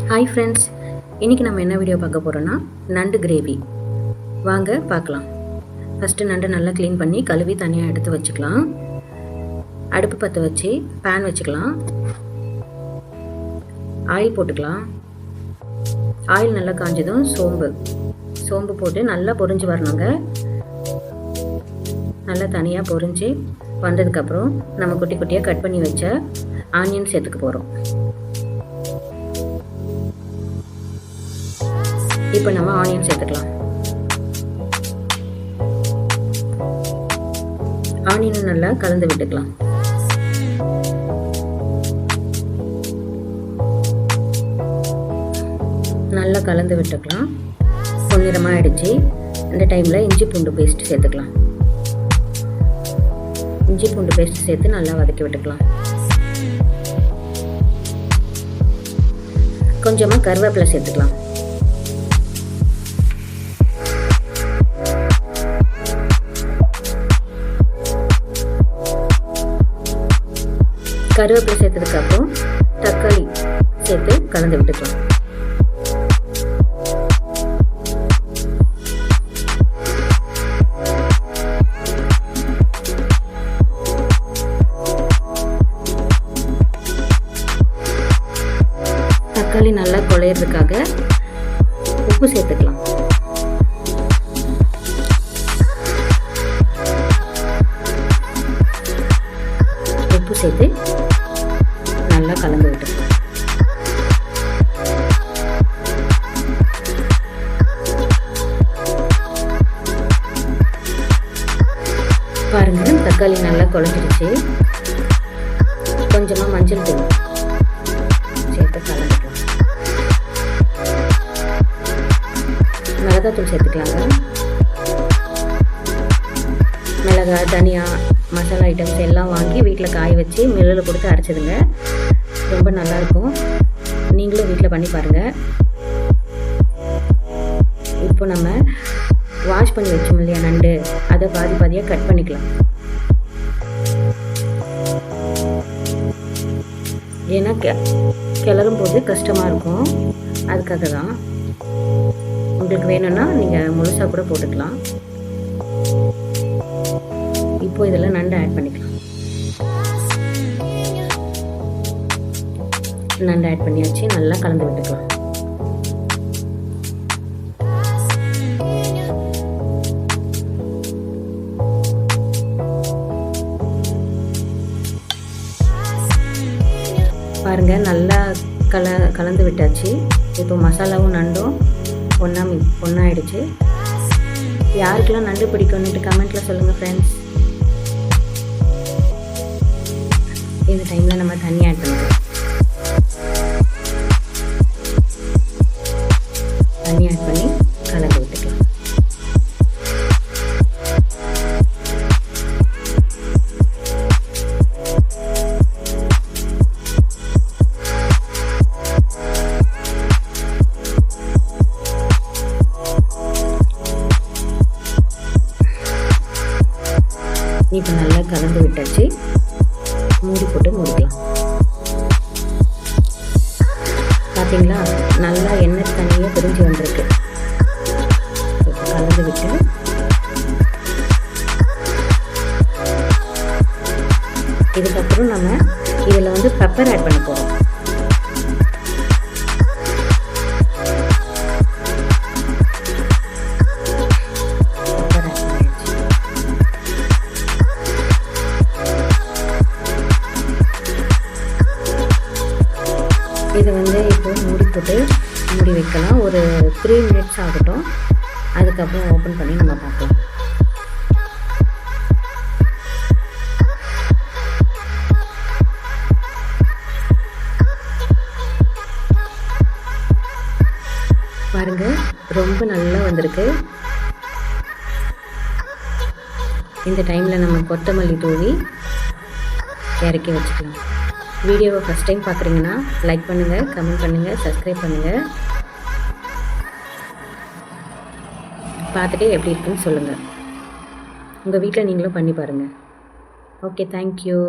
Hi friends, இன்றைக்கி நம்ம என்ன வீடியோ பார்க்க போகிறோன்னா நண்டு கிரேவி. வாங்க பார்க்கலாம். ஃபஸ்ட்டு நண்டு நல்லா க்ளீன் பண்ணி கழுவி தனியாக எடுத்து வச்சுக்கலாம். அடுப்பு பற்ற வச்சு பேன் வச்சுக்கலாம். ஆயில் போட்டுக்கலாம். ஆயில் நல்லா காஞ்சதும் சோம்பு போட்டு நல்லா பொரிஞ்சு வரணுங்க. நல்லா தனியாக பொரிஞ்சு வந்ததுக்கப்புறம் நம்ம குட்டி குட்டியாக கட் பண்ணி வச்ச ஆனியன் சேர்த்துக்க போகிறோம். இப்போ நம்ம ஆனியன் சேர்த்துக்கலாம். ஆனியனை நல்லா கலந்து விட்டுக்கலாம். நல்லா கலந்து விட்டுக்கலாம். பொன்னிறமாக ஆயிடுச்சு. இந்த டைமில் இஞ்சி பூண்டு பேஸ்ட் சேர்த்துக்கலாம். இஞ்சி பூண்டு பேஸ்ட் சேர்த்து நல்லா வதக்கி விட்டுக்கலாம். கொஞ்சமாக கருவேப்பிலை சேர்த்துக்கலாம். கருவேப்பிலை சேர்த்ததுக்கப்புறம் தக்காளி சேர்த்து கலந்து விட்டுக்கலாம். தக்காளி நல்லா குழையிறதுக்காக உப்பு சேர்த்துக்கலாம். உப்பு சேர்த்து நல்லா கலந்து விட்டுக்கலாம். பாருங்க, தக்காளி நல்லா குழஞ்சிடுச்சு. கொஞ்சமாக மஞ்சள் தூள் சேர்த்து கலந்துக்கலாம். மிளகாத்தூள் சேர்த்துக்கலாங்க. மிளகாய், தனியா, மசாலா ஐட்டம்ஸ் எல்லாம் வாங்கி வீட்டில் காய வச்சு மில்லில் கொடுத்து அரைச்சிடுங்க. ரொம்ப நல்லாயிருக்கும். நீங்களும் வீட்டில் பண்ணி பாருங்கள். இப்போ நம்ம வாஷ் பண்ணி வச்சோம் இல்லையா நண்டு, அதை பாதியாக கட் பண்ணிக்கலாம். ஏன்னா கிளறும் போது கஷ்டமாக இருக்கும், அதுக்காக தான். உங்களுக்கு வேணும்னா நீங்கள் முழுசாக கூட போட்டுக்கலாம். இப்போ இதில் நண்டு ஆட் பண்ணிக்கலாம். நண்டு ஆட் பண்ணியாச்சு. நல்லா கலந்து விட்டுக்கலாம். பாருங்க, நல்லா கலந்து விட்டாச்சு. இப்போ மசாலாவும் நண்டும் ஒன்றாயிடுச்சு. யாருக்கெல்லாம் நண்டு பிடிக்கும்னுட்டு கமெண்ட்டில் சொல்லுங்கள் ஃப்ரெண்ட்ஸ். இந்த டைமில் நம்ம தண்ணி ஆட் பண்ணிக்கலாம். தண்ணி ஆட் பண்ணி கலந்து விட்டுக்கலாம். இப்போ நல்லா கலந்து விட்டாச்சு. மூடி போட்டு மூடிக்கலாம். பார்த்தீங்களா, நல்லா எண்ணெய் தண்ணியாக பிரிஞ்சு வந்திருக்கு. கலந்து விட்டு இதுக்கப்புறம் நம்ம இதில் பெப்பர் ஆட் பண்ண போகிறோம். இதை இப்போ மூடி வைக்கலாம். ஒரு 3 மினிட்ஸ் ஆகட்டும். அதுக்கப்புறம் ஓப்பன் பண்ணி நம்ம பார்க்கலாம். பாருங்க, ரொம்ப நல்லா வந்திருக்கு. இந்த டைமில் நம்ம கொத்தமல்லி தூவி இறக்கி வச்சுக்கலாம். வீடியோவை ஃபஸ்ட் டைம் பார்க்குறீங்கன்னா லைக் பண்ணுங்கள், கமெண்ட் பண்ணுங்கள், சப்ஸ்கிரைப் பண்ணுங்கள். பார்த்துட்டு எப்படி இருக்குன்னு சொல்லுங்கள். உங்கள் வீட்டில் நீங்களும் பண்ணி பாருங்கள். Okay, thank you.